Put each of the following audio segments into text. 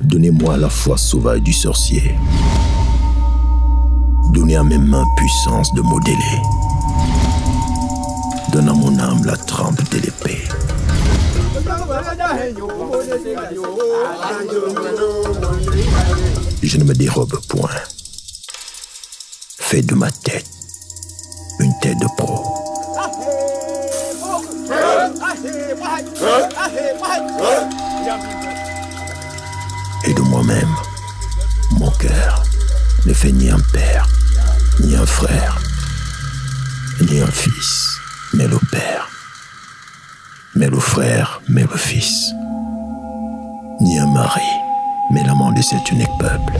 Donnez-moi la foi sauvage du sorcier. Donnez à mes mains puissance de modeler. Donne à mon âme la trempe de l'épée. Je ne me dérobe point. Fais de ma tête une tête de pro. Et de moi-même, mon cœur ne fait ni un père, ni un frère, ni un fils, mais le père, mais le frère, mais le fils, ni un mari, mais l'amant de cet unique peuple.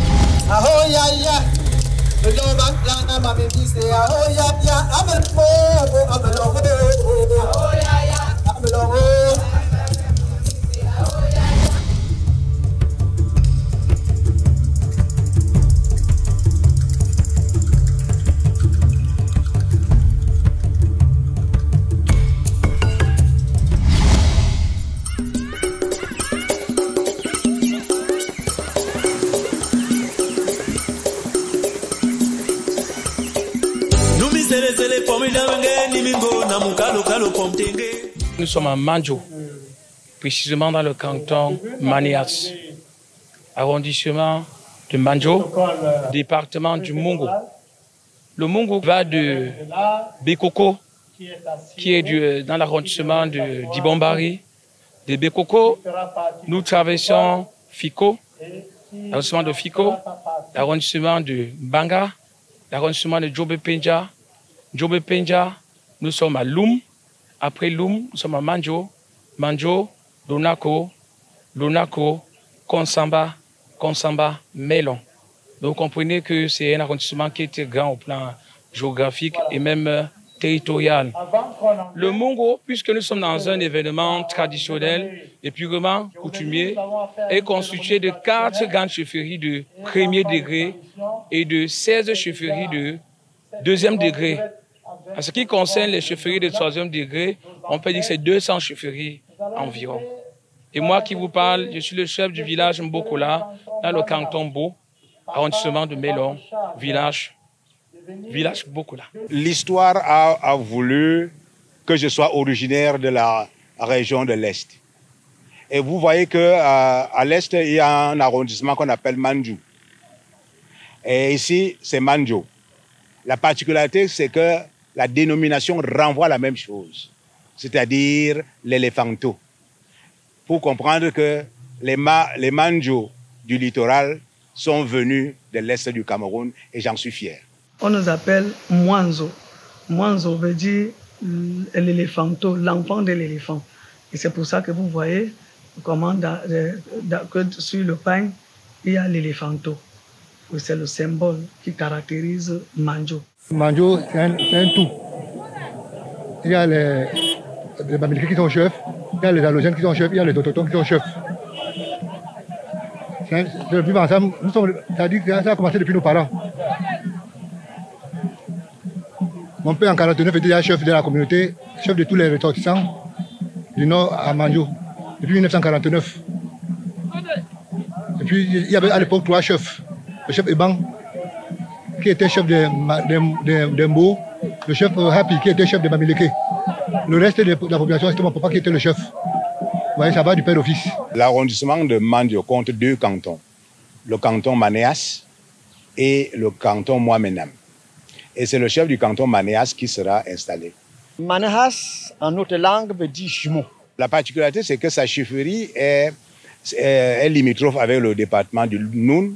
Nous sommes à Manjo, précisément dans le canton Manias, arrondissement de Manjo, département du Mungo. Le Mungo va de Bekoko, qui est dans l'arrondissement de Dibombari. De Bekoko, nous traversons Fiko, l'arrondissement de Fiko, l'arrondissement de Banga, l'arrondissement de Djobe-Penja. Djobe-Penja, nous sommes à Loum. Après Loum, nous sommes à Manjo. Manjo, Lonako, Lonako, Konsamba, Konsamba, Melon. Donc, vous comprenez que c'est un arrondissement qui est grand au plan géographique et même territorial. Le Mungo, puisque nous sommes dans un événement traditionnel et purement coutumier, est constitué de 4 grandes chefferies de premier degré et de 16 chefferies de deuxième degré. En ce qui concerne les chefferies de troisième degré, on peut dire que c'est 200 chefferies environ. Et moi qui vous parle, je suis le chef du village Mbokola, dans le canton Bo, arrondissement de Melon, village Mbokola. L'histoire a voulu que je sois originaire de la région de l'Est. Et vous voyez qu'à l'Est, il y a un arrondissement qu'on appelle Manjou. Et ici, c'est Manjo. La particularité, c'est que la dénomination renvoie à la même chose, c'est-à-dire l'éléphanto. Pour comprendre que les Manjo du littoral sont venus de l'Est du Cameroun et j'en suis fier. On nous appelle Mwanzo. Mwanzo veut dire l'éléphanto, l'enfant de l'éléphant. Et c'est pour ça que vous voyez comment que sur le pain, il y a l'éléphanto. C'est le symbole qui caractérise Manjo. Manjo, c'est un tout. Il y a les Bamileke qui sont chefs, il y a les Allogènes qui sont chefs, il y a les Autochtones qui sont chefs. Le vivre ensemble, c'est-à-dire que ça a commencé depuis nos parents. Mon père en 1949 était déjà chef de la communauté, chef de tous les ressortissants du nord à Manjo, depuis 1949. Et puis il y avait à l'époque 3 chefs. Le chef Eban, qui était chef de Mbo, le chef Happy, qui était chef de Bamileke. Le reste de la population, c'était mon papa qui était le chef. Vous voyez, ça va du père au fils. L'arrondissement de Mandio compte 2 cantons, le canton Manéas et le canton Moamenam. Et c'est le chef du canton Manéas qui sera installé. Manéas, en notre langue, veut dire jumeau. La particularité, c'est que sa chefferie est limitrophe avec le département du Noun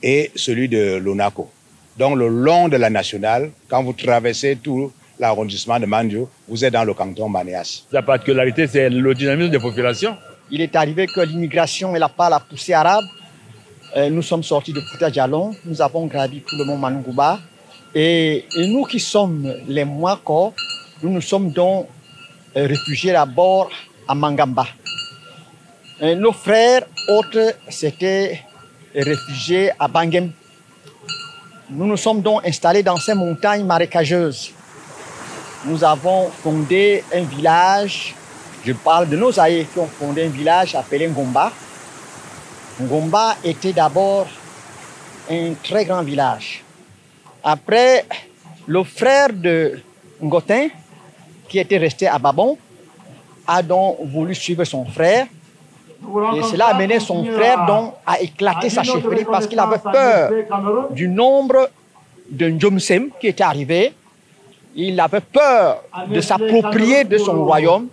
et celui de Lonako. Donc le long de la nationale, quand vous traversez tout l'arrondissement de Mandio, vous êtes dans le canton Manéas. La particularité, c'est le dynamisme des populations. Il est arrivé que l'immigration n'a pas la poussée arabe. Nous sommes sortis de Fouta Djalon, nous avons gravi tout le mont Manungouba. Et nous qui sommes les Mwako, nous nous sommes donc réfugiés d'abord à Mangamba. Nos frères autres s'étaient réfugiés à Bangem. Nous nous sommes donc installés dans ces montagnes marécageuses. Nous avons fondé un village, je parle de nos aïeux qui ont fondé un village appelé Ngomba. Ngomba était d'abord un très grand village. Après, le frère de Ngotin, qui était resté à Babon, a donc voulu suivre son frère. Et cela a amené son frère donc à éclater sa chefferie parce qu'il avait peur du nombre de Njomsem qui était arrivé. Il avait peur de s'approprier de son royaume.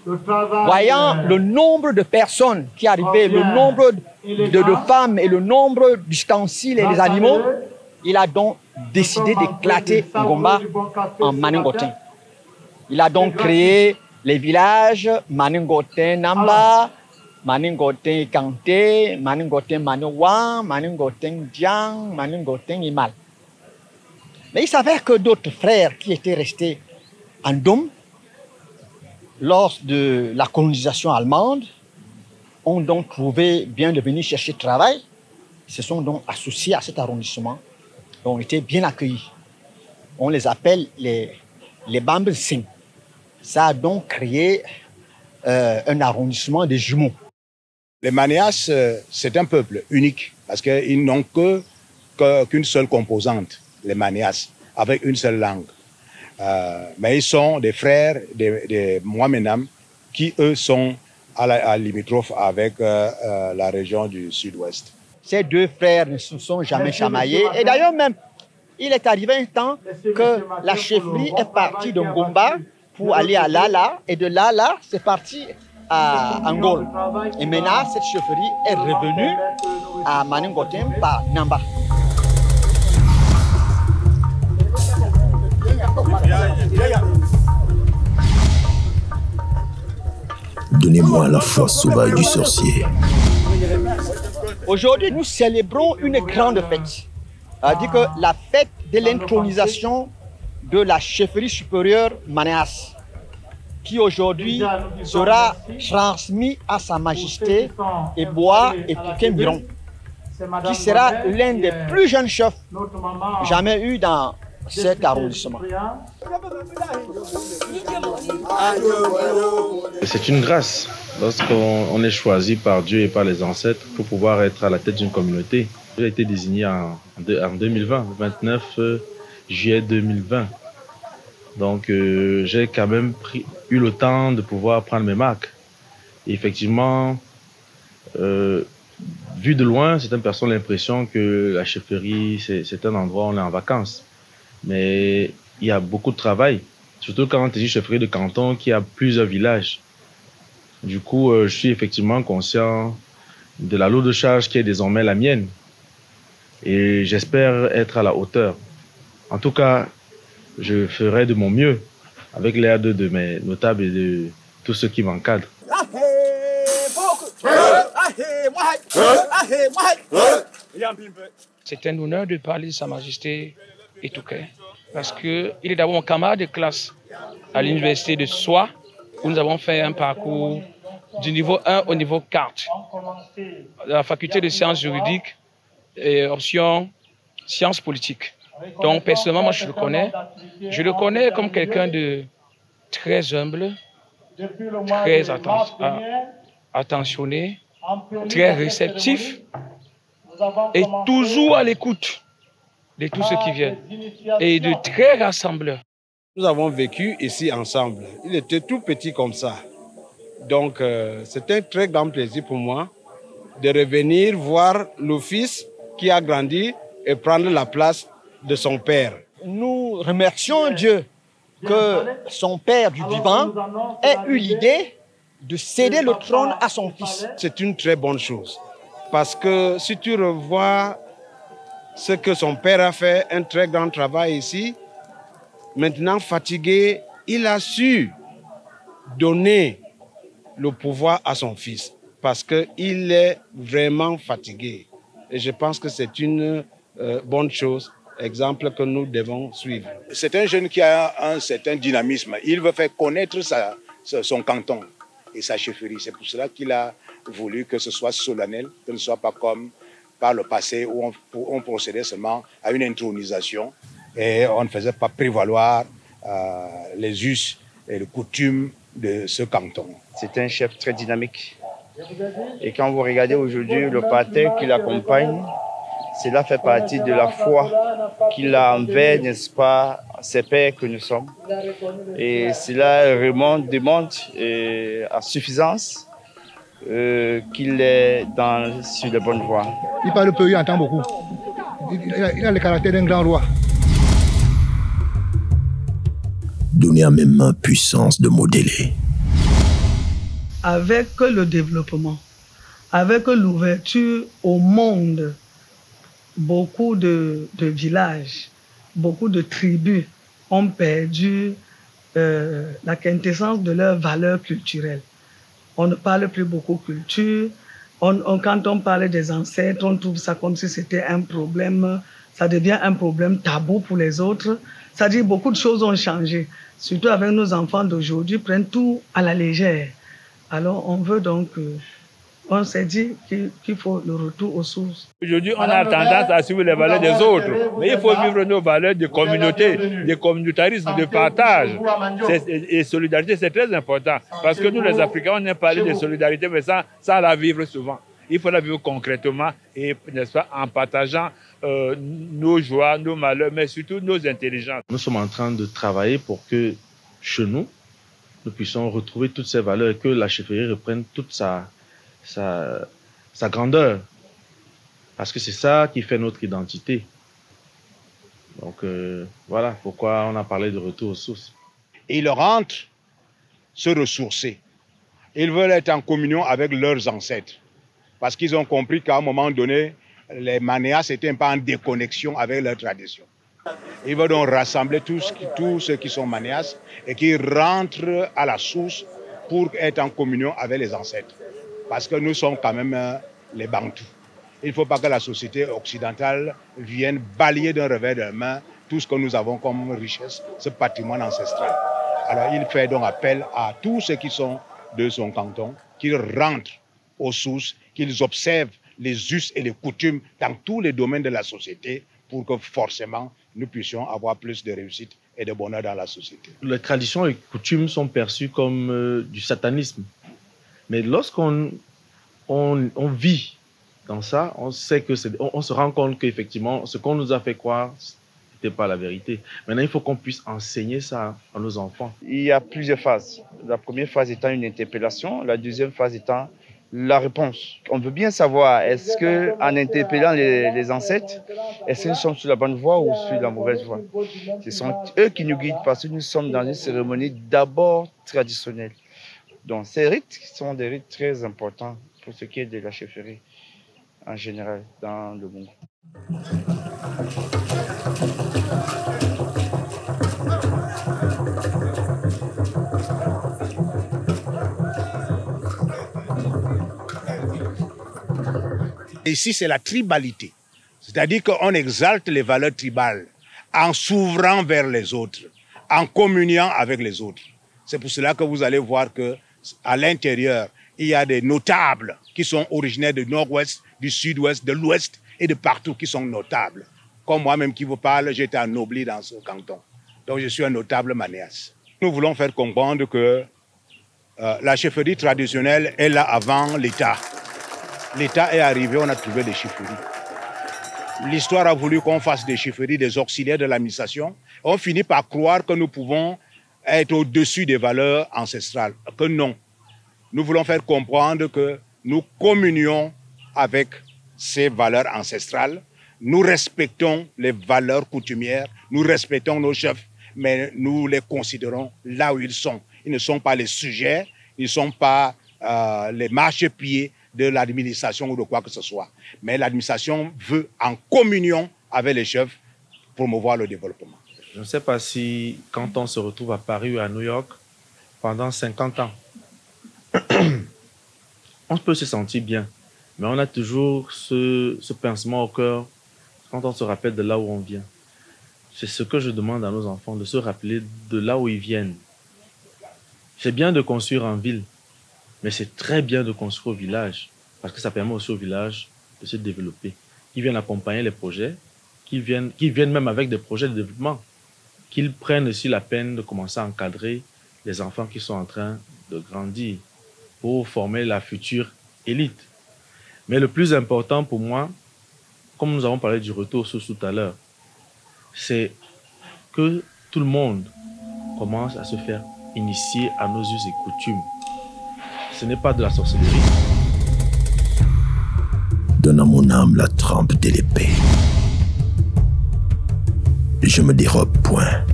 Voyant le nombre de personnes qui arrivaient, le nombre de femmes et le nombre d'ustensiles et des animaux, il a donc décidé d'éclater Ngomba en Maningotin. Il a donc créé les villages Maningotin Namba, Maningotin Kanté, Maningotin Manowan, Maningotin Diang, Maningotin Imal. Mais il s'avère que d'autres frères qui étaient restés en Dôme, lors de la colonisation allemande, ont donc trouvé bien de venir chercher travail, se sont donc associés à cet arrondissement, ont été bien accueillis. On les appelle les Bambes Singh. Ça a donc créé un arrondissement des jumeaux. Les Manias, c'est un peuple unique parce qu'ils n'ont qu'une seule composante, les Manias, avec une seule langue. Mais ils sont des frères des Moamenam qui, eux, sont à limitrophe avec la région du sud-ouest. Ces deux frères ne se sont jamais chamaillés. Et d'ailleurs même, il est arrivé un temps que la chefferie est partie de Ngomba pour aller à Lala. Et de Lala, c'est parti à Angol. Et maintenant, cette chefferie est revenue à Maningotin par Namba. Donnez-moi la force sauvage du sorcier. Aujourd'hui, nous célébrons une grande fête. C'est-à-dire que la fête de l'intronisation de la chefferie supérieure Manéas, qui aujourd'hui sera transmis à Sa Majesté Eboa et Pouquet Miron, qui sera l'un des plus jeunes chefs jamais eu dans cet arrondissement. C'est une grâce lorsqu'on est choisi par Dieu et par les ancêtres pour pouvoir être à la tête d'une communauté. J'ai été désigné en 2020, le 29 juillet 2020. Donc j'ai quand même eu le temps de pouvoir prendre mes marques. Et effectivement, vu de loin, certaines personnes ont l'impression que la chefferie, c'est un endroit où on est en vacances. Mais il y a beaucoup de travail, surtout quand il s'agit de chefferie de canton qui a plusieurs villages. Du coup, je suis effectivement conscient de la lourde charge qui est désormais la mienne. Et j'espère être à la hauteur. En tout cas, je ferai de mon mieux avec l'aide de mes notables et de tous ceux qui m'encadrent. C'est un honneur de parler de Sa Majesté Etouké parce qu'il est d'abord mon camarade de classe à l'université de Soie où nous avons fait un parcours du niveau 1 au niveau 4. La faculté de sciences juridiques et option sciences politiques. Donc personnellement, moi je le connais. Je le connais comme quelqu'un de très humble, très attentionné, très réceptif et toujours à l'écoute de tous ceux qui viennent et de très rassembleur. Nous avons vécu ici ensemble. Il était tout petit comme ça. Donc c'est un très grand plaisir pour moi de revenir voir le fils qui a grandi et prendre la place de son père. Nous remercions Dieu que son père du vivant ait eu l'idée de céder le trône à son fils. C'est une très bonne chose. Parce que si tu revois ce que son père a fait, un très grand travail ici, maintenant fatigué, il a su donner le pouvoir à son fils parce qu'il est vraiment fatigué. Et je pense que c'est une bonne chose, exemple que nous devons suivre. C'est un jeune qui a un certain dynamisme. Il veut faire connaître son canton et sa chefferie. C'est pour cela qu'il a voulu que ce soit solennel, que ce ne soit pas comme par le passé où on procédait seulement à une intronisation et on ne faisait pas prévaloir les us et les coutumes de ce canton. C'est un chef très dynamique, Et quand vous regardez aujourd'hui le parterre qui l'accompagne, cela fait partie de la foi qu'il a envers, n'est-ce pas, ces pères que nous sommes. Et cela démontre à suffisance qu'il est sur de bonnes voies. Il parle peu, il entend beaucoup. Il a le caractère d'un grand roi. Donner à mes mains puissance de modeler. Avec le développement, avec l'ouverture au monde, beaucoup de villages, beaucoup de tribus ont perdu la quintessence de leurs valeurs culturelles. On ne parle plus beaucoup culture. Quand on parle des ancêtres, on trouve ça comme si c'était un problème. Ça devient un problème tabou pour les autres. C'est-à-dire que beaucoup de choses ont changé. Surtout avec nos enfants d'aujourd'hui, prennent tout à la légère. Alors on veut donc... on s'est dit qu'il faut le retour aux sources. Aujourd'hui, on a tendance à suivre les valeurs des autres. Mais il faut vivre nos valeurs de communauté, de communautarisme, de partage. Et solidarité, c'est très important. Parce que nous, les Africains, on aime parler de solidarité, mais ça la vivre souvent. Il faut la vivre concrètement et, n'est-ce pas, en partageant nos joies, nos malheurs, mais surtout nos intelligences. Nous sommes en train de travailler pour que, chez nous puissions retrouver toutes ces valeurs et que la chefferie reprenne toute sa grandeur. Parce que c'est ça qui fait notre identité. Donc voilà pourquoi on a parlé de retour aux sources. Ils rentrent se ressourcer. Ils veulent être en communion avec leurs ancêtres. Parce qu'ils ont compris qu'à un moment donné, les manéas étaient un peu en déconnexion avec leur tradition. Ils veulent donc rassembler tous ceux qui sont manéas et qui rentrent à la source pour être en communion avec les ancêtres. Parce que nous sommes quand même les Bantous. Il ne faut pas que la société occidentale vienne balayer d'un revers de main tout ce que nous avons comme richesse, ce patrimoine ancestral. Alors il fait donc appel à tous ceux qui sont de son canton, qu'ils rentrent aux sources, qu'ils observent les us et les coutumes dans tous les domaines de la société pour que forcément nous puissions avoir plus de réussite et de bonheur dans la société. Les traditions et coutumes sont perçues comme du satanisme. Mais lorsqu'on vit dans ça, on sait que on se rend compte qu'effectivement, ce qu'on nous a fait croire, ce n'était pas la vérité. Maintenant, il faut qu'on puisse enseigner ça à nos enfants. Il y a plusieurs phases. La première phase étant une interpellation, la deuxième phase étant la réponse. On veut bien savoir, est-ce qu'en interpellant les ancêtres, est-ce que nous sommes sur la bonne voie ou sur la mauvaise voie? Ce sont eux qui nous guident parce que nous sommes dans une cérémonie d'abord traditionnelle. Donc ces rites sont des rites très importants pour ce qui est de la chefferie en général dans le monde. Ici, c'est la tribalité. C'est-à-dire qu'on exalte les valeurs tribales en s'ouvrant vers les autres, en communiant avec les autres. C'est pour cela que vous allez voir qu'à l'intérieur, il y a des notables qui sont originaires du nord-ouest, du sud-ouest, de l'ouest et de partout qui sont notables. Comme moi-même qui vous parle, j'étais ennobli dans ce canton. Donc je suis un notable manéas. Nous voulons faire comprendre que la chefferie traditionnelle est là avant l'État. L'État est arrivé, on a trouvé des chefferies. L'histoire a voulu qu'on fasse des chefferies, des auxiliaires de l'administration. On finit par croire que nous pouvons être au-dessus des valeurs ancestrales. Que non. Nous voulons faire comprendre que nous communions avec ces valeurs ancestrales. Nous respectons les valeurs coutumières, nous respectons nos chefs, mais nous les considérons là où ils sont. Ils ne sont pas les sujets, ils ne sont pas les marchepieds de l'administration ou de quoi que ce soit. Mais l'administration veut, en communion avec les chefs, promouvoir le développement. Je ne sais pas si, quand on se retrouve à Paris ou à New York, pendant 50 ans, on peut se sentir bien, mais on a toujours ce pincement au cœur quand on se rappelle de là où on vient. C'est ce que je demande à nos enfants, de se rappeler de là où ils viennent. C'est bien de construire en ville, mais c'est très bien de construire au village, parce que ça permet aussi au village de se développer. Qu'ils viennent accompagner les projets, qu'ils viennent même avec des projets de développement, qu'ils prennent aussi la peine de commencer à encadrer les enfants qui sont en train de grandir pour former la future élite. Mais le plus important pour moi, comme nous avons parlé du retour aux sources tout à l'heure, c'est que tout le monde commence à se faire initier à nos us et coutumes. Ce n'est pas de la sorcellerie. Donne à mon âme la trempe de l'épée. Je me dérobe point.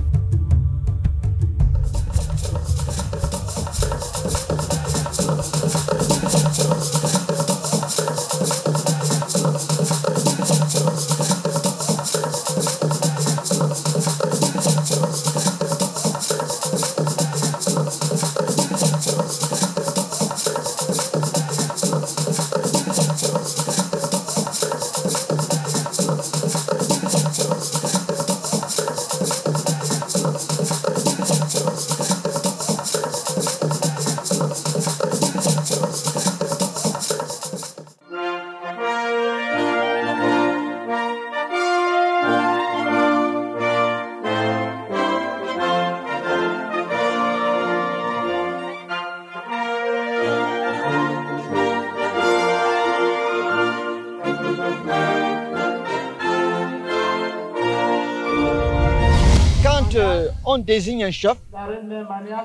On désigne un chef,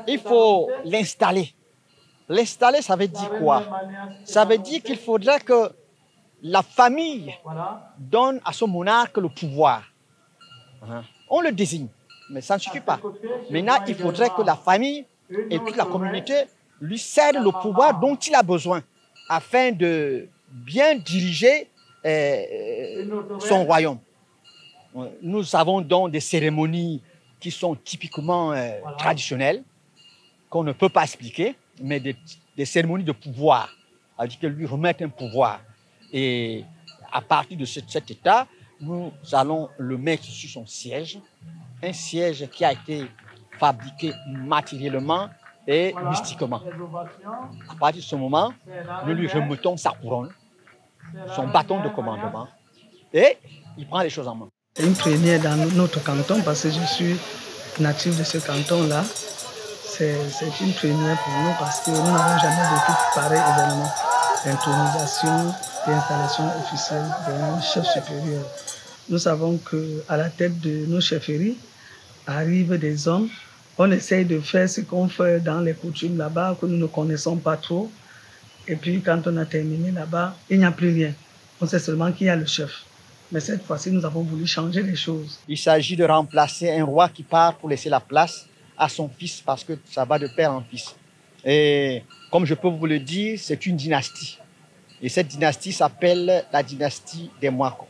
il faut l'installer. L'installer, ça veut dire quoi? Ça veut dire qu'il faudrait que la famille donne à son monarque le pouvoir. On le désigne, mais ça ne suffit pas. Maintenant, il faudrait que la famille et toute la communauté lui cèdent le pouvoir dont il a besoin afin de bien diriger son royaume. Nous avons donc des cérémonies qui sont typiquement traditionnelles, qu'on ne peut pas expliquer, mais des cérémonies de pouvoir, c'est-à-dire que lui remettre un pouvoir. Et à partir de cet état, nous allons le mettre sur son siège, un siège qui a été fabriqué matériellement et mystiquement. À partir de ce moment, nous lui remettons sa couronne, son bâton de commandement, et il prend les choses en main. C'est une première dans notre canton parce que je suis natif de ce canton-là. C'est une première pour nous parce que nous n'avons jamais vécu pareil événement d'intronisation et d'installation officielle d'un chef supérieur. Nous savons qu'à la tête de nos chefferies arrivent des hommes. On essaye de faire ce qu'on fait dans les coutumes là-bas, que nous ne connaissons pas trop. Et puis quand on a terminé là-bas, il n'y a plus rien. On sait seulement qu'il y a le chef. Mais cette fois-ci, nous avons voulu changer les choses. Il s'agit de remplacer un roi qui part pour laisser la place à son fils parce que ça va de père en fils. Et comme je peux vous le dire, c'est une dynastie. Et cette dynastie s'appelle la dynastie des Mwako.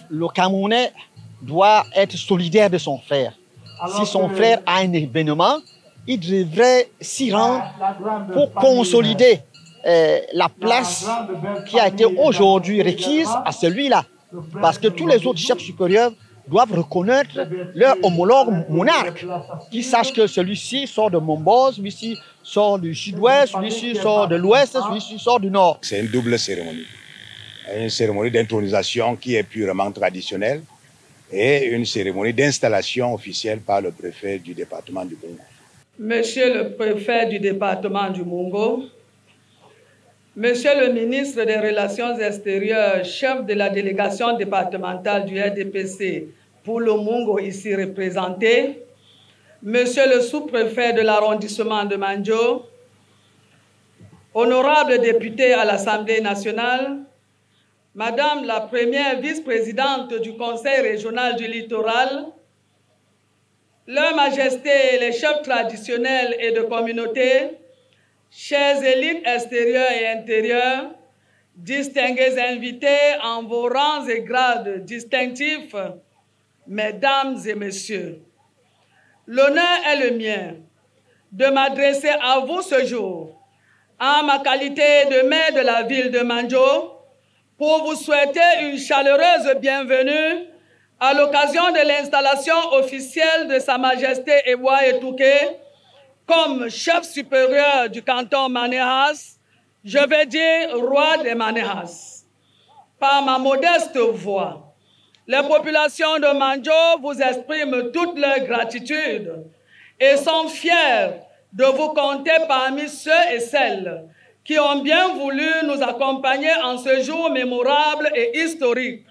Le Camerounais doit être solidaire de son frère. Si son frère a un événement, il devrait s'y rendre pour consolider la place qui a été aujourd'hui requise à celui-là. Parce que tous les autres chefs supérieurs doivent reconnaître leur homologue monarque, qui sache que celui-ci sort de Mombos, celui-ci sort du sud-ouest, celui-ci sort de l'ouest, celui-ci sort du nord. C'est une double cérémonie. Une cérémonie d'intronisation qui est purement traditionnelle et une cérémonie d'installation officielle par le préfet du département du Mungo. Monsieur le préfet du département du Mungo, Monsieur le ministre des Relations extérieures, chef de la délégation départementale du RDPC pour le Mungo ici représenté, Monsieur le sous-préfet de l'arrondissement de Mandjo, honorable député à l'Assemblée nationale, Madame la première vice-présidente du Conseil régional du littoral, Leur Majesté les chefs traditionnels et de communauté, chers élites extérieures et intérieures, distingués invités en vos rangs et grades distinctifs, mesdames et messieurs, l'honneur est le mien de m'adresser à vous ce jour en ma qualité de maire de la ville de Mandjo pour vous souhaiter une chaleureuse bienvenue à l'occasion de l'installation officielle de Sa Majesté Ewa Etouké comme chef supérieur du canton Manéas, je vais dire roi des Manéas. Par ma modeste voix, les populations de Mandjo vous expriment toute leur gratitude et sont fiers de vous compter parmi ceux et celles qui ont bien voulu nous accompagner en ce jour mémorable et historique.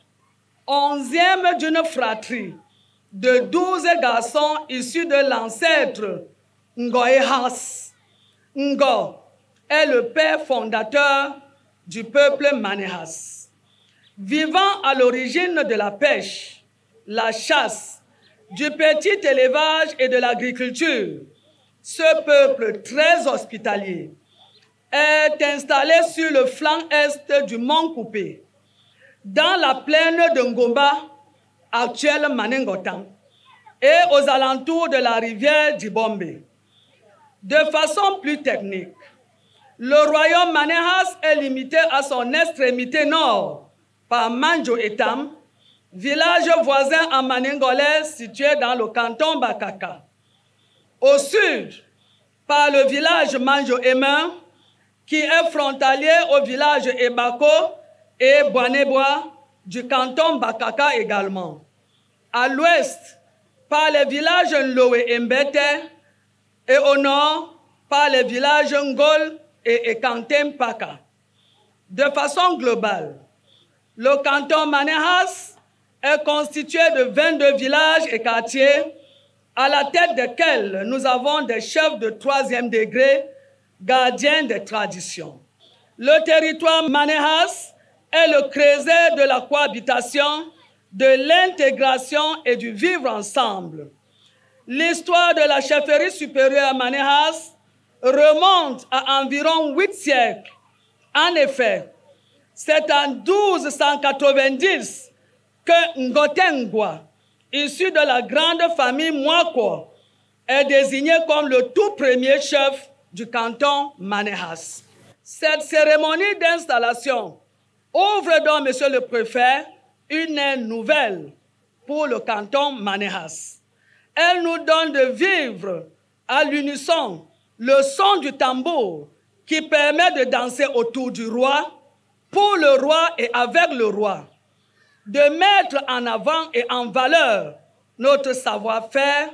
11e d'une fratrie de 12 garçons issus de l'ancêtre Ngoehas. Ngo est le père fondateur du peuple Manéas. Vivant à l'origine de la pêche, la chasse, du petit élevage et de l'agriculture, ce peuple très hospitalier est installé sur le flanc est du Mont Coupé, dans la plaine de Ngomba, actuelle Manengotan, et aux alentours de la rivière d'Ibombe. De façon plus technique, le royaume Manéas est limité à son extrémité nord par Mandjo Etam, village voisin en Manengolais situé dans le canton Bakaka. Au sud, par le village Mandjo Emin, qui est frontalier au village Ebako et Boaneboa du canton Bakaka également. À l'ouest, par les villages Nlowe et Mbete, et au nord, par les villages Ngol et Ekantem Paka. De façon globale, le canton Manéas est constitué de 22 villages et quartiers, à la tête desquels nous avons des chefs de 3e degré, gardiens des traditions. Le territoire Manéas est le creuset de la cohabitation, de l'intégration et du vivre ensemble. L'histoire de la chefferie supérieure Manéas remonte à environ 8 siècles. En effet, c'est en 1290 que Ngotengwa, issu de la grande famille Mwako, est désigné comme le tout premier chef du canton Manéas. Cette cérémonie d'installation ouvre donc, Monsieur le Préfet, une ère nouvelle pour le canton Manéas. Elle nous donne de vivre à l'unisson le son du tambour qui permet de danser autour du roi, pour le roi et avec le roi, de mettre en avant et en valeur notre savoir-faire,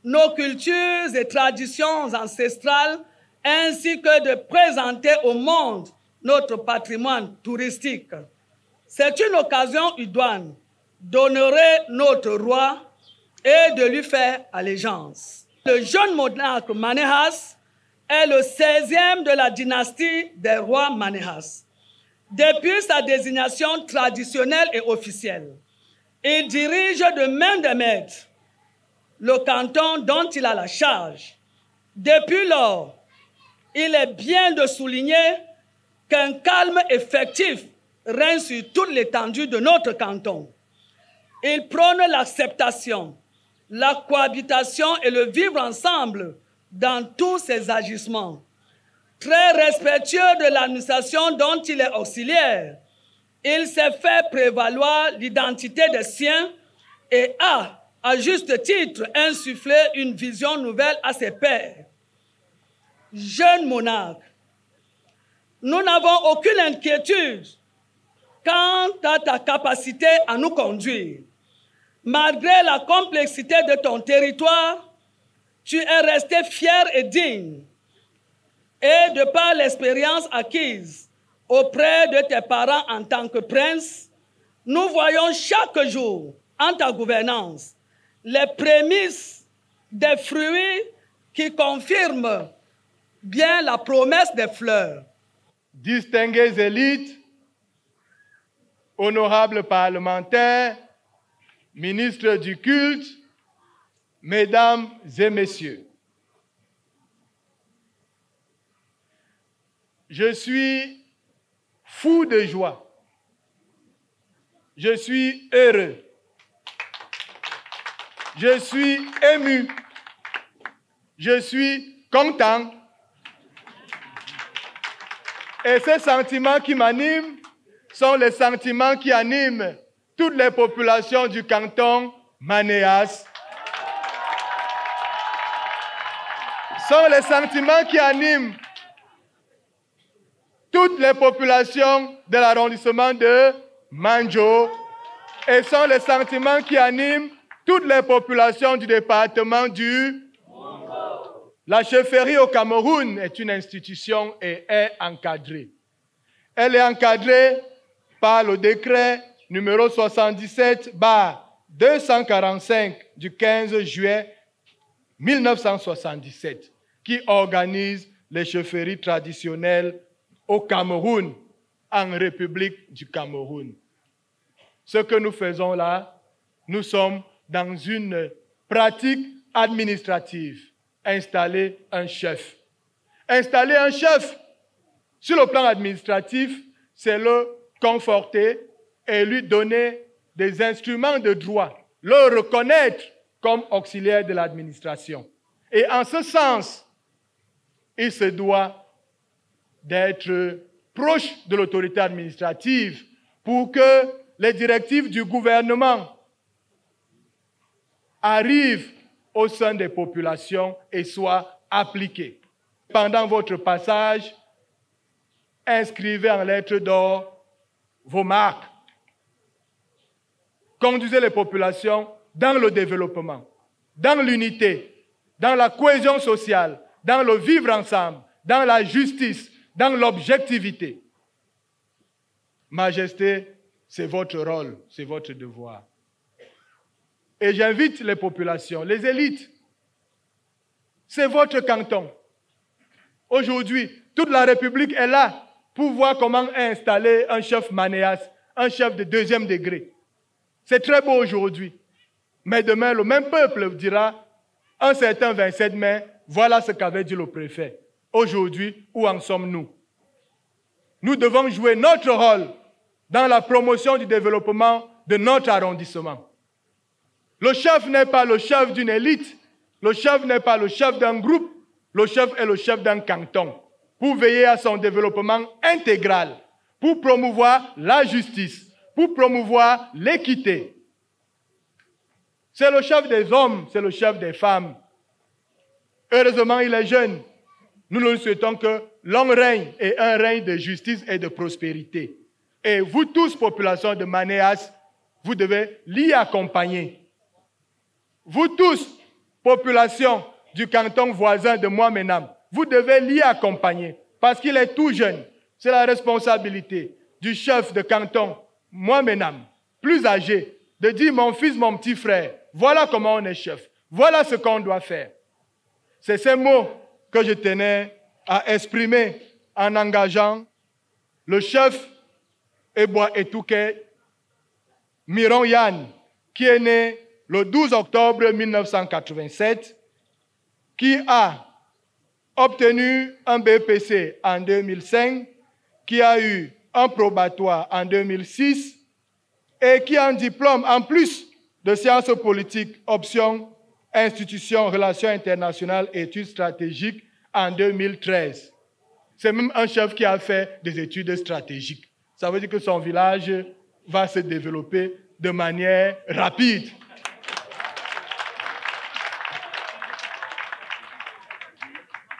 nos cultures et traditions ancestrales, ainsi que de présenter au monde notre patrimoine touristique. C'est une occasion idoine d'honorer notre roi et de lui faire allégeance. Le jeune monarque Manéas est le 16e de la dynastie des rois Manéas. Depuis sa désignation traditionnelle et officielle, il dirige de main de maître le canton dont il a la charge. Depuis lors, il est bien de souligner qu'un calme effectif règne sur toute l'étendue de notre canton. Il prône l'acceptation, la cohabitation et le vivre ensemble dans tous ses agissements. Très respectueux de l'administration dont il est auxiliaire, il s'est fait prévaloir l'identité des siens et a, à juste titre, insufflé une vision nouvelle à ses pairs. Jeune monarque, nous n'avons aucune inquiétude quant à ta capacité à nous conduire. Malgré la complexité de ton territoire, tu es resté fier et digne. Et de par l'expérience acquise auprès de tes parents en tant que prince, nous voyons chaque jour en ta gouvernance les prémices des fruits qui confirment bien la promesse des fleurs. Distinguées élites, honorables parlementaires, ministres du culte, mesdames et messieurs, je suis fou de joie. Je suis heureux. Je suis ému. Je suis content. Et ces sentiments qui m'animent sont les sentiments qui animent toutes les populations du canton Manéas. Sont les sentiments qui animent toutes les populations de l'arrondissement de Manjo et sont les sentiments qui animent toutes les populations du département du Congo. La chefferie au Cameroun est une institution et est encadrée. Elle est encadrée par le décret numéro 77/245 du 15 juillet 1977 qui organise les chefferies traditionnelles au Cameroun, en République du Cameroun. Ce que nous faisons là, nous sommes dans une pratique administrative. Installer un chef. Installer un chef, sur le plan administratif, c'est le conforter et lui donner des instruments de droit, le reconnaître comme auxiliaire de l'administration. Et en ce sens, il se doit d'être proche de l'autorité administrative pour que les directives du gouvernement arrivent au sein des populations et soient appliquées. Pendant votre passage, inscrivez en lettres d'or vos marques. Conduisez les populations dans le développement, dans l'unité, dans la cohésion sociale, dans le vivre ensemble, dans la justice, dans l'objectivité. Majesté, c'est votre rôle, c'est votre devoir. Et j'invite les populations, les élites. C'est votre canton. Aujourd'hui, toute la République est là pour voir comment installer un chef Manéas, un chef de 2e degré. C'est très beau aujourd'hui. Mais demain, le même peuple dira, un certain 27 mai, voilà ce qu'avait dit le préfet. Aujourd'hui, où en sommes-nous? Nous devons jouer notre rôle dans la promotion du développement de notre arrondissement. Le chef n'est pas le chef d'une élite, le chef n'est pas le chef d'un groupe, le chef est le chef d'un canton, pour veiller à son développement intégral, pour promouvoir la justice, pour promouvoir l'équité. C'est le chef des hommes, c'est le chef des femmes. Heureusement, il est jeune. Nous lui souhaitons que long règne et un règne de justice et de prospérité. Et vous tous, population de Manéas, vous devez l'y accompagner. Vous tous, population du canton voisin de Moimenam, vous devez l'y accompagner parce qu'il est tout jeune. C'est la responsabilité du chef de canton Moimenam, plus âgé, de dire mon fils, mon petit frère, voilà comment on est chef, voilà ce qu'on doit faire. C'est ces mots que je tenais à exprimer en engageant le chef Eboa Etouke Miron Yann, qui est né le 12 octobre 1987, qui a obtenu un BPC en 2005, qui a eu un probatoire en 2006 et qui a un diplôme en plus de sciences politiques, option institutions, relations internationales et études stratégiques en 2013. C'est même un chef qui a fait des études stratégiques. Ça veut dire que son village va se développer de manière rapide.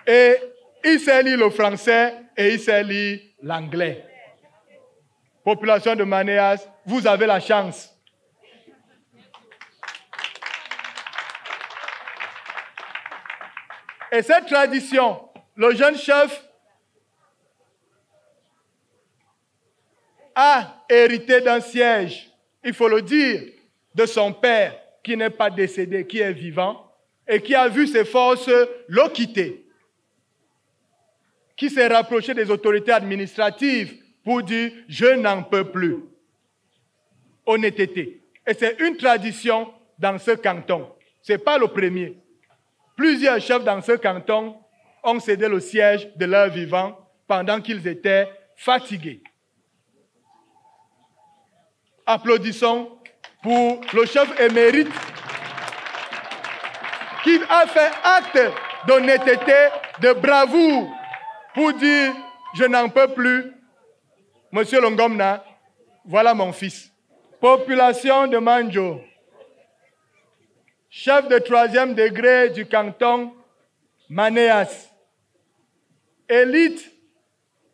Et il sait lire le français et il sait lire l'anglais. Population de Manéas, vous avez la chance. Et cette tradition, le jeune chef a hérité d'un siège, il faut le dire, de son père qui n'est pas décédé, qui est vivant, et qui a vu ses forces le quitter, qui s'est rapproché des autorités administratives pour dire « je n'en peux plus ». Honnêteté. Et c'est une tradition dans ce canton. Ce n'est pas le premier. Plusieurs chefs dans ce canton ont cédé le siège de leur vivant pendant qu'ils étaient fatigués. Applaudissons pour le chef émérite qui a fait acte d'honnêteté, de bravoure pour dire « je n'en peux plus, Monsieur Longomna, voilà mon fils ». Population de Manjo, chef de 3e degré du canton Manéas, élite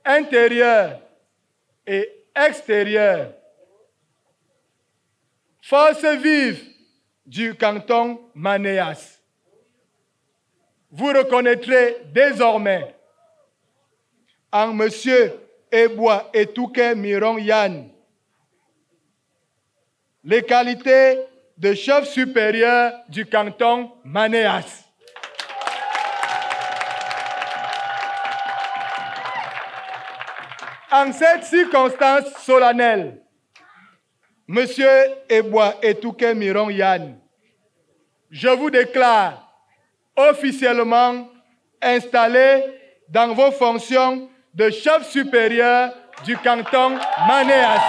intérieure et extérieure, force vive du canton Manéas. Vous reconnaîtrez désormais en M. Eboa Etouke Miron Yann les qualités de chef supérieur du canton Manéas. En cette circonstance solennelle, M. Eboa Etouke Miron Yann, je vous déclare officiellement installé dans vos fonctions de chef supérieur du canton Manéas.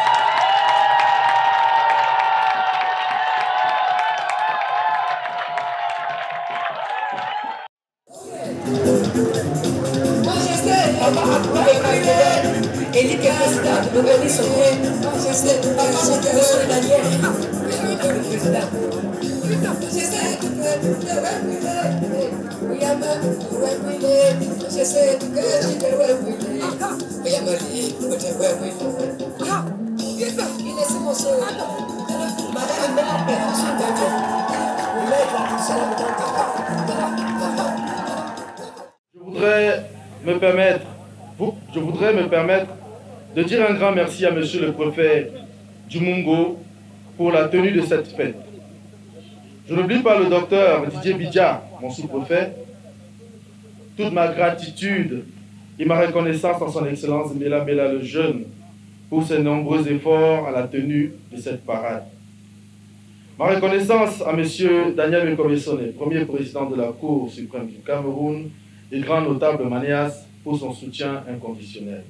Je voudrais me permettre de dire un grand merci à Monsieur le préfet du Mungo pour la tenue de cette fête. Je n'oublie pas le docteur Didier Bidja, mon sous-préfet. Toute ma gratitude et ma reconnaissance à son Excellence Mbela Mbela le Jeune pour ses nombreux efforts à la tenue de cette parade. Ma reconnaissance à Monsieur Daniel Mekomesone, premier président de la Cour suprême du Cameroun et grand notable Manéas, pour son soutien inconditionnel.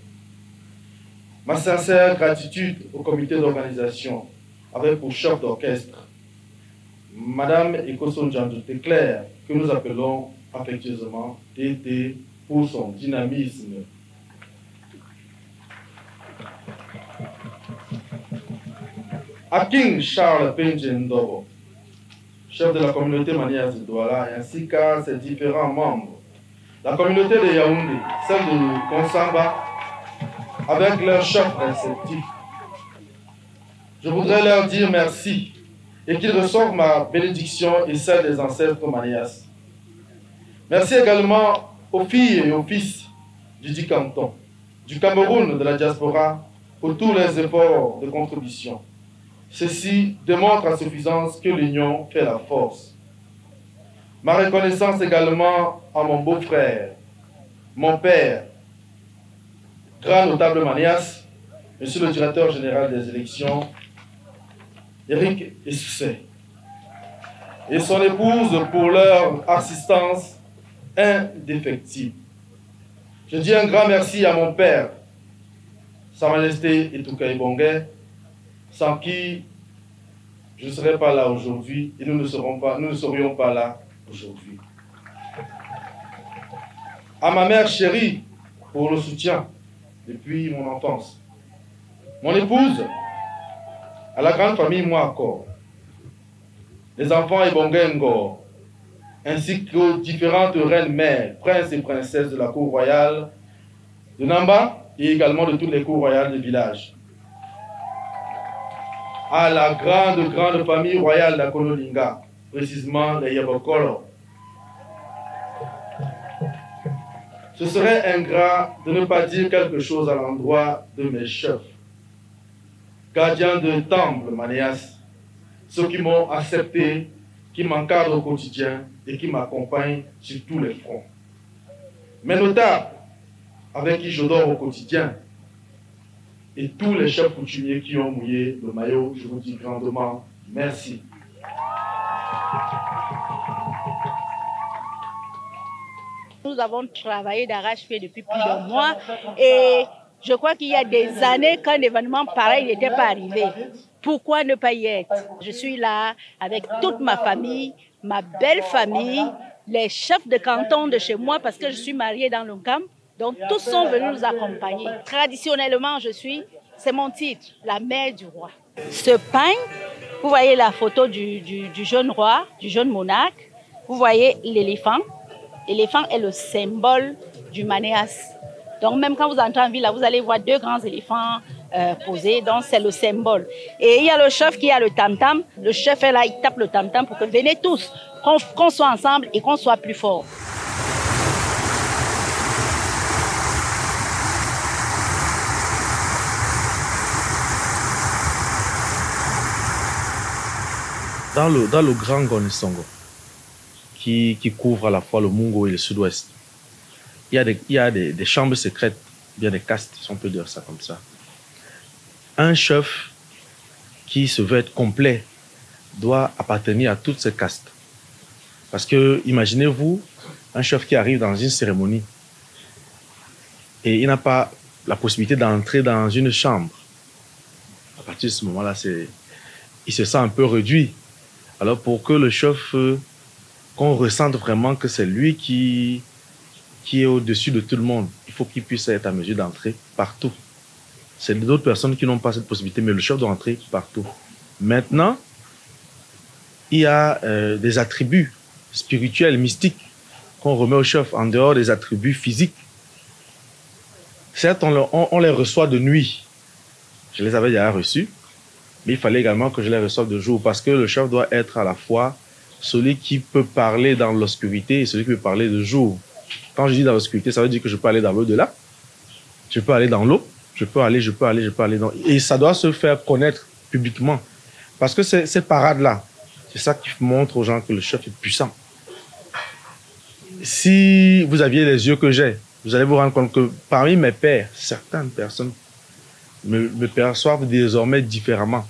Ma sincère gratitude au comité d'organisation, avec pour chef d'orchestre Madame Ekoson Djandjoute Claire, que nous appelons affectueusement Tété, pour son dynamisme. À King Charles Penjendobo, chef de la communauté Manéas de Douala, ainsi qu'à ses différents membres. La communauté de Yaoundé, celle de Konsamba, avec leur chef réceptif. Je voudrais leur dire merci et qu'ils reçoivent ma bénédiction et celle des ancêtres Manéas. Merci également aux filles et aux fils du dit canton, du Cameroun, de la diaspora, pour tous les efforts de contribution. Ceci démontre à suffisance que l'union fait la force. Ma reconnaissance également à mon beau-frère, mon père, grand notable Manéas, Monsieur le directeur général des élections, Eric Essousset, et son épouse pour leur assistance indéfectible. Je dis un grand merci à mon père, Sa Majesté Etouka Ibongue, sans qui je ne serais pas là aujourd'hui et nous ne serions pas là aujourd'hui. À ma mère chérie pour le soutien depuis mon enfance. Mon épouse, à la grande famille Mouakor, les enfants Ibongengo, ainsi qu'aux différentes reines-mères, princes et princesses de la cour royale de Namba et également de toutes les cours royales des villages. À la grande famille royale d'Akonolinga, précisément les Yabokolo. Ce serait ingrat de ne pas dire quelque chose à l'endroit de mes chefs, gardiens de temple Manéas, ceux qui m'ont accepté qui m'encadre au quotidien et qui m'accompagne sur tous les fronts. Mes notables, avec qui je dors au quotidien, et tous les chefs coutumiers qui ont mouillé le maillot, je vous dis grandement merci. Nous avons travaillé d'arrache-pied depuis plus d'un mois et je crois qu'il y a des années qu'un événement pareil n'était pas arrivé. Pourquoi ne pas y être? Je suis là avec toute ma famille, ma belle famille, les chefs de canton de chez moi parce que je suis mariée dans le camp. Donc tous sont venus nous accompagner. Traditionnellement, c'est mon titre, la mère du roi. Ce pain, vous voyez la photo du jeune roi, du jeune monarque. Vous voyez l'éléphant. L'éléphant est le symbole du Manéas. Donc même quand vous entrez en ville, là, vous allez voir 2 grands éléphants posés. Donc c'est le symbole. Et il y a le chef qui a le tam-tam. Le chef est là, il tape le tam-tam pour que venez tous, qu'on soit ensemble et qu'on soit plus forts. Dans le grand Gonisongo, qui couvre à la fois le Mungo et le sud-ouest, il y a des chambres secrètes, bien des castes, si on peut dire ça comme ça. Un chef qui se veut être complet doit appartenir à toutes ces castes. Parce que, imaginez-vous, un chef qui arrive dans une cérémonie et il n'a pas la possibilité d'entrer dans une chambre. À partir de ce moment-là, il se sent un peu réduit. Alors pour que le chef, qu'on ressente vraiment que c'est lui qui est au-dessus de tout le monde, il faut qu'il puisse être à mesure d'entrer partout. C'est d'autres personnes qui n'ont pas cette possibilité, mais le chef doit entrer partout. Maintenant, il y a des attributs spirituels, mystiques, qu'on remet au chef en dehors des attributs physiques. Certes, on les reçoit de nuit. Je les avais déjà reçus. Mais il fallait également que je les reçoive de jour parce que le chef doit être à la fois celui qui peut parler dans l'obscurité et celui qui peut parler de jour. Quand je dis dans l'obscurité, ça veut dire que je peux aller dans l'au-delà, je peux aller dans l'eau, je peux aller dans... Et ça doit se faire connaître publiquement. Parce que ces parades-là, c'est ça qui montre aux gens que le chef est puissant. Si vous aviez les yeux que j'ai, vous allez vous rendre compte que parmi mes pairs, certaines personnes me perçoivent désormais différemment.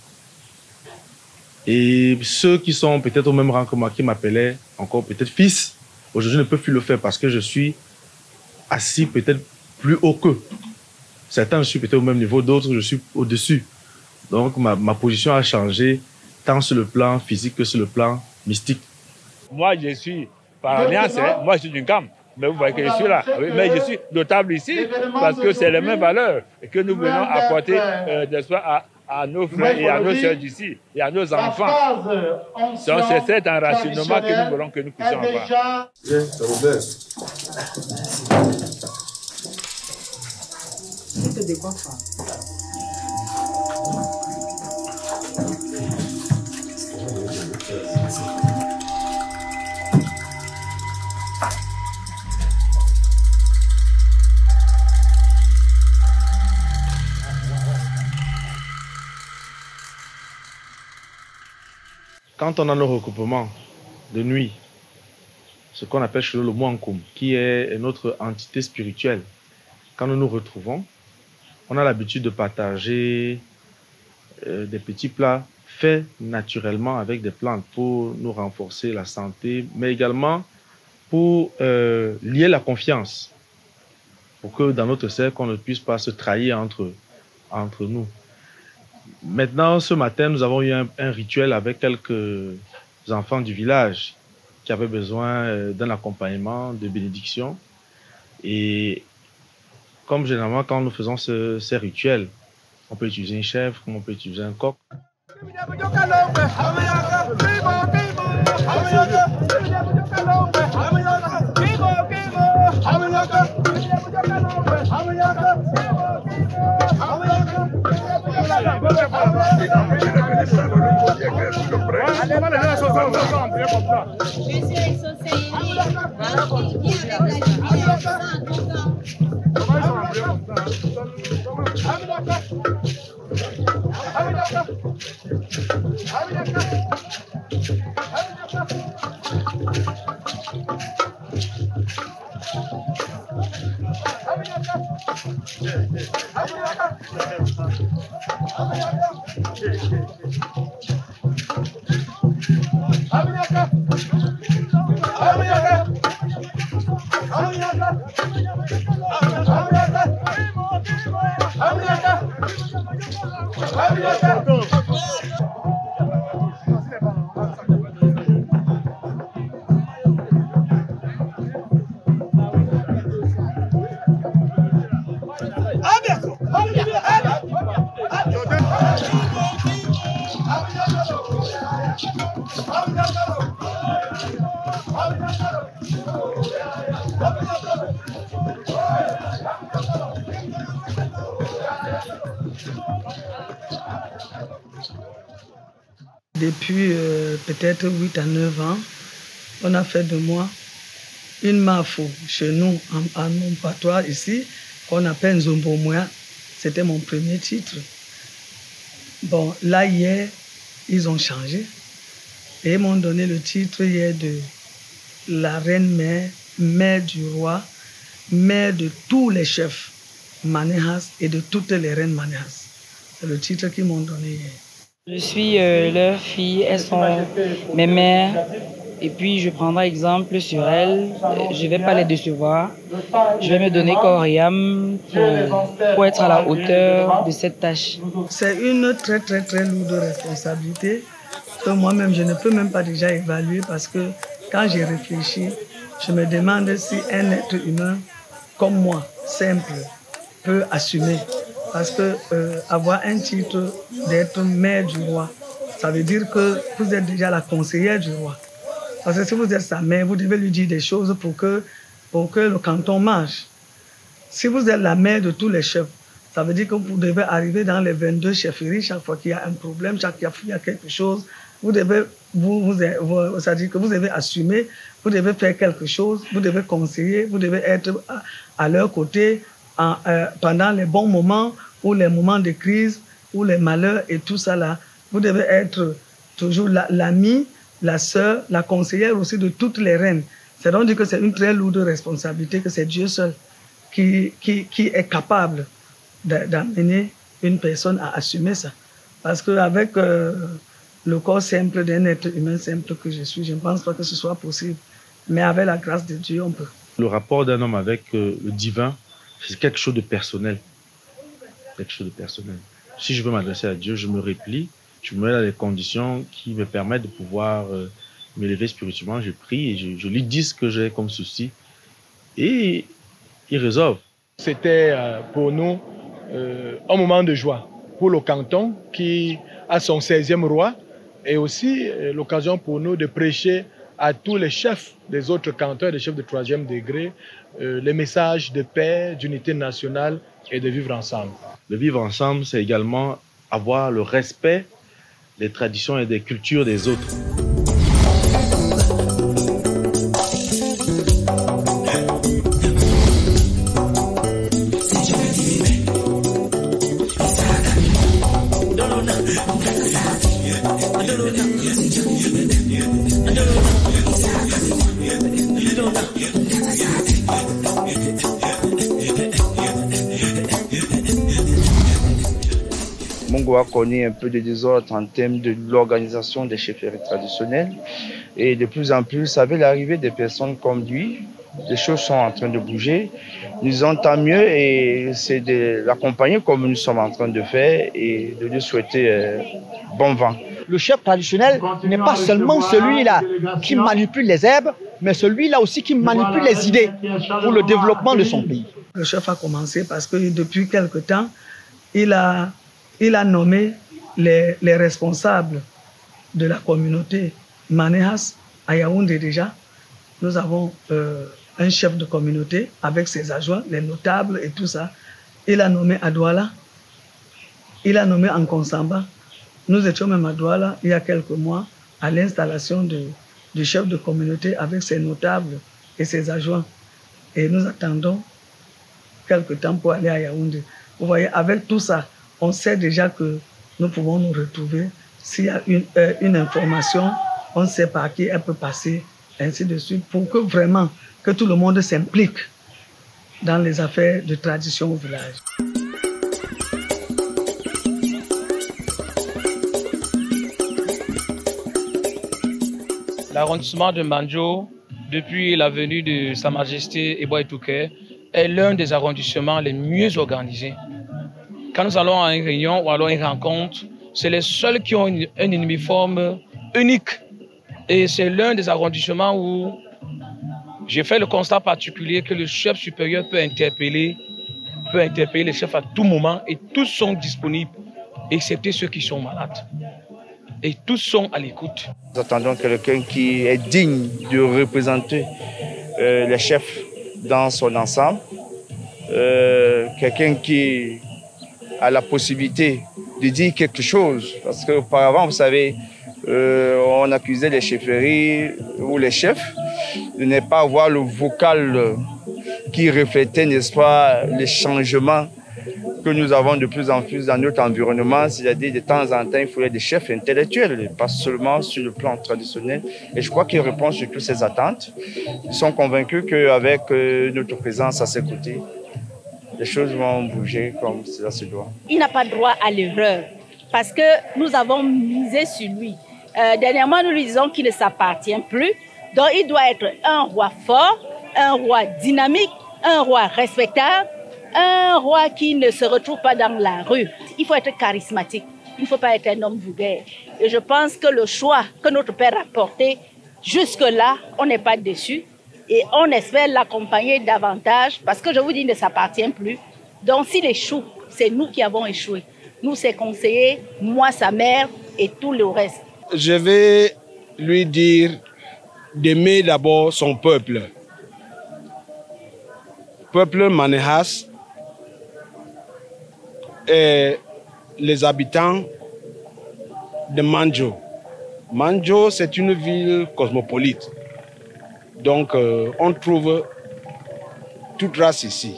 Et ceux qui sont peut-être au même rang que moi, qui m'appelaient encore peut-être fils, aujourd'hui ne peuvent plus le faire parce que je suis assis peut-être plus haut qu'eux. Certains, je suis peut-être au même niveau, d'autres, je suis au-dessus. Donc ma position a changé tant sur le plan physique que sur le plan mystique. Moi, je suis par alliance, moi je suis d'une camp. Mais vous voyez que je suis là. Mais je suis notable ici parce que c'est les mêmes valeurs que nous venons apporter à nos frères et à nos soeurs d'ici et à nos enfants. Donc c'est cet enracinement que nous voulons que nous puissions avoir. Quand on a nos regroupements de nuit, ce qu'on appelle chez nous le Mouankoum, qui est notre entité spirituelle, quand nous nous retrouvons, on a l'habitude de partager des petits plats faits naturellement avec des plantes pour nous renforcer la santé, mais également pour lier la confiance, pour que dans notre cercle, on ne puisse pas se trahir entre nous. Maintenant, ce matin, nous avons eu un rituel avec quelques enfants du village qui avaient besoin d'un accompagnement, de bénédiction. Et comme généralement, quand nous faisons ces rituels, on peut utiliser une chèvre, comme on peut utiliser un coq. Depuis peut-être 8 à 9 ans, on a fait de moi une mafo chez nous, en mon patois ici, qu'on appelle Nzombomoya. C'était mon premier titre. Bon, là, hier, ils ont changé. Et ils m'ont donné le titre hier de la reine-mère, mère du roi, mère de tous les chefs Manéhas et de toutes les reines Manéhas. C'est le titre qu'ils m'ont donné hier. Je suis leur fille, elles sont mes mères. Et puis, je prendrai exemple sur elles. Je ne vais pas les décevoir. Je vais me donner corps et âme pour être à la hauteur de cette tâche. C'est une très, très, très lourde responsabilité que moi-même, je ne peux même pas déjà évaluer parce que quand j'ai réfléchi, je me demande si un être humain comme moi, simple, peut assumer. Parce que avoir un titre d'être mère du roi, ça veut dire que vous êtes déjà la conseillère du roi. Parce que si vous êtes sa mère, vous devez lui dire des choses pour que le canton marche. Si vous êtes la mère de tous les chefs, ça veut dire que vous devez arriver dans les 22 chefferies chaque fois qu'il y a un problème, chaque fois qu'il y a quelque chose. Vous devez, ça veut dire que vous devez assumer, vous devez faire quelque chose, vous devez conseiller, vous devez être à leur côté pendant les bons moments ou les moments de crise ou les malheurs et tout ça là. Vous devez être toujours l'amie, la sœur, la conseillère aussi de toutes les reines. C'est donc dire que c'est une très lourde responsabilité, que c'est Dieu seul qui est capable d'amener une personne à assumer ça. Parce qu'avec le corps simple d'un être humain simple que je suis, je ne pense pas que ce soit possible. Mais avec la grâce de Dieu, on peut. Le rapport d'un homme avec le divin, c'est quelque chose de personnel. Quelque chose de personnel. Si je veux m'adresser à Dieu, je me replie, je me mets dans les conditions qui me permettent de pouvoir m'élever spirituellement. Je prie et je lui dis ce que j'ai comme souci. Et il résolve. C'était pour nous un moment de joie pour le canton qui a son 16e roi et aussi l'occasion pour nous de prêcher à tous les chefs des autres cantons et des chefs de 3e degré les messages de paix, d'unité nationale et de vivre ensemble. Le vivre ensemble, c'est également avoir le respect des traditions et des cultures des autres. Mongo a connu un peu de désordre en termes de l'organisation des chefferies traditionnelles. Et de plus en plus, avec l'arrivée des personnes comme lui, les choses sont en train de bouger. Nous disons tant mieux et c'est de l'accompagner comme nous sommes en train de faire et de lui souhaiter bon vent. Le chef traditionnel n'est pas seulement celui-là qui manipule les herbes, mais celui-là aussi qui manipule les idées pour le développement de son pays. Le chef a commencé parce que depuis quelque temps, il a nommé les responsables de la communauté Manéhas à Yaoundé déjà. Nous avons un chef de communauté avec ses adjoints, les notables et tout ça. Il a nommé à Douala, il a nommé en Konsamba. Nous étions même à Douala il y a quelques mois à l'installation du chef de communauté avec ses notables et ses adjoints. Et nous attendons quelques temps pour aller à Yaoundé. Vous voyez, avec tout ça, on sait déjà que nous pouvons nous retrouver. S'il y a une information, on sait par qui elle peut passer, ainsi de suite, pour que vraiment que tout le monde s'implique dans les affaires de tradition au village. L'arrondissement de Manjo, depuis la venue de Sa Majesté Eboa Touquet, est l'un des arrondissements les mieux organisés. Quand nous allons à une réunion ou alors à une rencontre, c'est les seuls qui ont un uniforme unique. Et c'est l'un des arrondissements où j'ai fait le constat particulier que le chef supérieur peut interpeller les chefs à tout moment et tous sont disponibles, excepté ceux qui sont malades. Et tous sont à l'écoute. Nous attendons quelqu'un qui est digne de représenter les chefs dans son ensemble, quelqu'un qui a la possibilité de dire quelque chose. Parce qu'auparavant, vous savez, on accusait les chefferies ou les chefs de ne pas avoir le vocal qui reflétait, n'est-ce pas, les changements que nous avons de plus en plus dans notre environnement, c'est-à-dire de temps en temps, il faut des chefs intellectuels, pas seulement sur le plan traditionnel. Et je crois qu'ils répondent sur toutes ces attentes. Ils sont convaincus qu'avec notre présence à ses côtés, les choses vont bouger comme cela se doit. Il n'a pas droit à l'erreur parce que nous avons misé sur lui. Dernièrement, nous lui disons qu'il ne s'appartient plus. Donc, il doit être un roi fort, un roi dynamique, un roi respectable, un roi qui ne se retrouve pas dans la rue. Il faut être charismatique. Il ne faut pas être un homme vulgaire. Et je pense que le choix que notre père a porté, jusque-là, on n'est pas déçu. Et on espère l'accompagner davantage parce que je vous dis, il ne s'appartient plus. Donc s'il échoue, c'est nous qui avons échoué. Nous, ses conseillers, moi, sa mère et tout le reste. Je vais lui dire d'aimer d'abord son peuple. Peuple Manéas et les habitants de Manjo. Manjo, c'est une ville cosmopolite. Donc, on trouve toute race ici.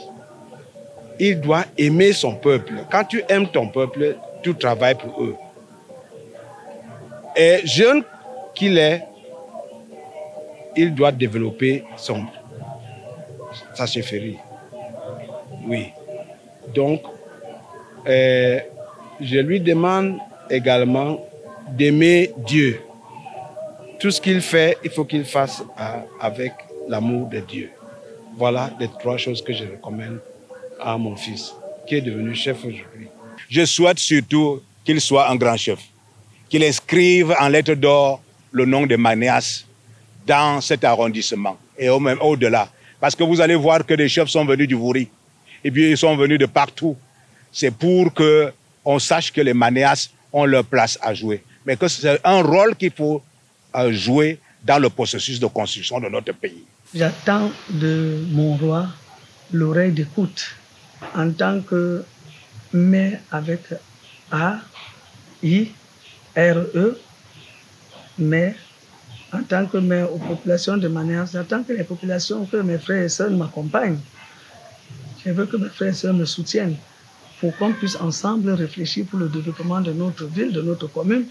Il doit aimer son peuple. Quand tu aimes ton peuple, tu travailles pour eux. Et jeune qu'il est, il doit développer sa chefferie. Oui. Donc, je lui demande également d'aimer Dieu. Tout ce qu'il fait, il faut qu'il fasse avec l'amour de Dieu. Voilà les 3 choses que je recommande à mon fils, qui est devenu chef aujourd'hui. Je souhaite surtout qu'il soit un grand chef, qu'il inscrive en lettres d'or le nom de Manéas dans cet arrondissement et même au-delà. Parce que vous allez voir que des chefs sont venus du Vouri et puis ils sont venus de partout. C'est pour qu'on sache que les Manéas ont leur place à jouer, mais que c'est un rôle qu'il faut jouer dans le processus de construction de notre pays. J'attends de mon roi l'oreille d'écoute en tant que mère avec A, I, R, E, mais en tant que mère aux populations de Manéas, j'attends que les populations, que mes frères et sœurs m'accompagnent. Je veux que mes frères et sœurs me soutiennent pour qu'on puisse ensemble réfléchir pour le développement de notre ville, de notre commune.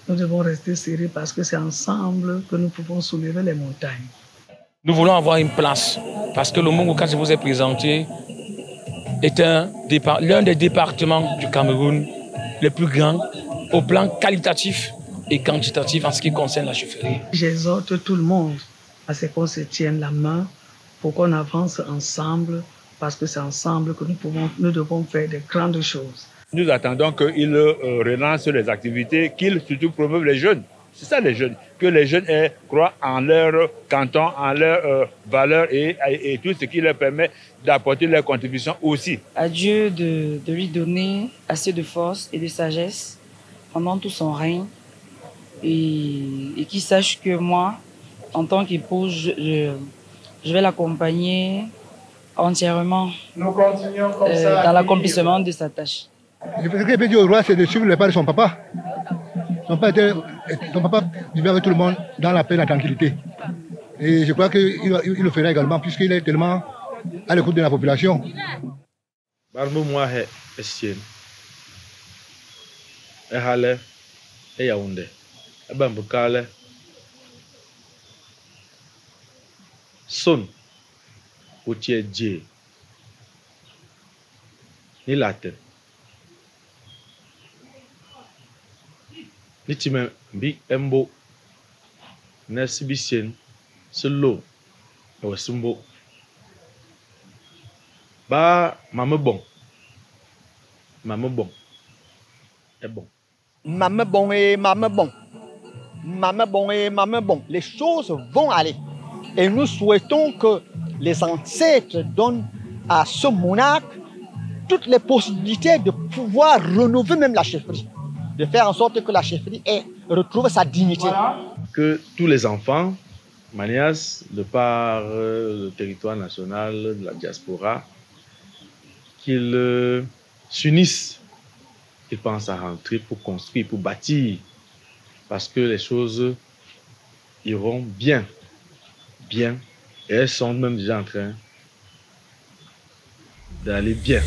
Nous devons rester serrés parce que c'est ensemble que nous pouvons soulever les montagnes. Nous voulons avoir une place parce que le Mungu, quand je vous ai présenté, est l'un des départements du Cameroun les plus grands au plan qualitatif et quantitatif en ce qui concerne la chefferie. J'exhorte tout le monde à ce qu'on se tienne la main pour qu'on avance ensemble parce que c'est ensemble que nous devons faire de grandes choses. Nous attendons qu'il relance les activités, qu'il surtout promeuve les jeunes. C'est ça les jeunes, que les jeunes croient en leur canton, en leurs valeurs et tout ce qui leur permet d'apporter leur contribution aussi. À Dieu de lui donner assez de force et de sagesse pendant tout son règne et qu'il sache que moi, en tant qu'épouse, je vais l'accompagner entièrement dans l'accomplissement de sa tâche. Ce que je peux dire au roi, c'est de suivre les pas de son papa. Son papa vivait avec tout le monde dans la paix et la tranquillité. Et je crois qu'il le fera également, puisqu'il est tellement à l'écoute de la population. Barmo moi est sien. Et Hale, et Yaoundé. Et Bambukale. Son, Outier Dje. ni latin. Ni time bi embo na sibisien selo o simbo ba mame bon est bon. Maman bon et maman bon. Maman bon et maman bon. Les choses vont aller. Et nous souhaitons que les ancêtres donnent à ce monarque toutes les possibilités de pouvoir renouveler même la chefferie. De faire en sorte que la chefferie retrouve sa dignité. Que tous les enfants, Manias, de par le territoire national, de la diaspora, qu'ils s'unissent, qu'ils pensent à rentrer pour construire, pour bâtir, parce que les choses iront bien, et elles sont même déjà en train d'aller bien.